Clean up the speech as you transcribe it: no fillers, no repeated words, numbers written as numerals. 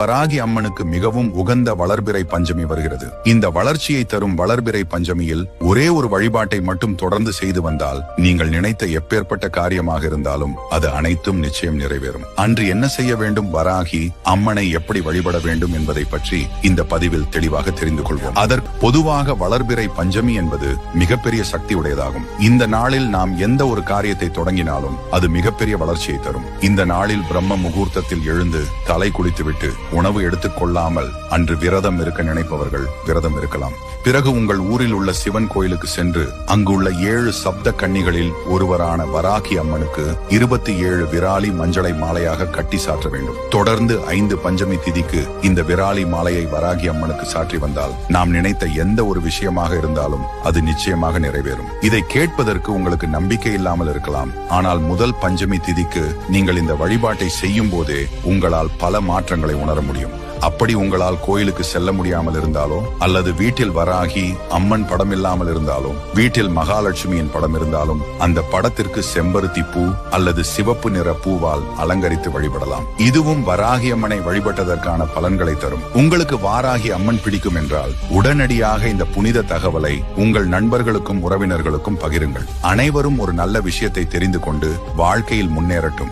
வராகி அம்மனுக்கு மிகவும் உகந்த வளர்பிறை பஞ்சமி வருகிறது. இந்த வளர்ச்சியை தரும் வளர்பிறை பஞ்சமியில் ஒரே ஒரு வழிபாட்டை மட்டும் தொடர்ந்து செய்து வந்தால் நீங்கள் நினைத்த எப்பேற்பட்ட காரியமாக இருந்தாலும் அது அனைத்தும் நிச்சயம் நிறைவேறும். அன்று என்ன செய்ய வேண்டும், வராகி அம்மனை எப்படி வழிபட வேண்டும் என்பதை பற்றி இந்த பதிவில் தெளிவாக தெரிந்து கொள்வோம். அதற்கு பொதுவாக வளர்பிறை பஞ்சமி என்பது மிகப்பெரிய சக்தி உடையதாகும். இந்த நாளில் நாம் எந்த ஒரு காரியத்தை தொடங்கினாலும் அது மிகப்பெரிய வளர்ச்சியை தரும். இந்த நாளில் பிரம்ம முகூர்த்தத்தில் எழுந்து தலை குளித்துவிட்டு உணவு எடுத்துக் கொள்ளாமல் அன்று விரதம் இருக்க நினைப்பவர்கள் விரதம் இருக்கலாம். பிறகு உங்கள் ஊரில் உள்ள சிவன் கோயிலுக்கு சென்று அங்குள்ள 7 சப்த கன்னிகளில் ஒருவரான வராகி அம்மனுக்கு 27 விராலி மஞ்சளை மாலையாக கட்டி சாற்ற வேண்டும். தொடர்ந்து 5 பஞ்சமி திதிக்கு இந்த விராலி மாலையை வராகி அம்மனுக்கு சாற்றி வந்தால் நாம் நினைத்த எந்த ஒரு விஷயமாக இருந்தாலும் அது நிச்சயமாக நிறைவேறும். இதை கேட்பதற்கு உங்களுக்கு நம்பிக்கை இல்லாமல் இருக்கலாம். ஆனால் முதல் பஞ்சமி திதிக்கு நீங்கள் இந்த வழிபாட்டை செய்யும் போதே உங்களால் பல மாற்றங்களை உணர முடியும். அப்படி உங்களால் கோயிலுக்கு செல்ல முடியாமல் இருந்தாலோ அல்லது வீட்டில் வராகி அம்மன் படம் இல்லாமல் இருந்தாலும் வீட்டில் மகாலட்சுமியின் படம் இருந்தாலும் அந்த படத்திற்கு செம்பருத்தி பூ அல்லது சிவப்பு நிற பூவால் அலங்கரித்து வழிபடலாம். இதுவும் வராகி அம்மனை வழிபட்டதற்கான பலன்களை தரும். உங்களுக்கு வாராகி அம்மன் பிடிக்கும் என்றால் உடனடியாக இந்த புனித தகவலை உங்கள் நண்பர்களுக்கும் உறவினர்களுக்கும் பகிருங்கள். அனைவரும் ஒரு நல்ல விஷயத்தை தெரிந்து கொண்டு வாழ்க்கையில் முன்னேறட்டும்.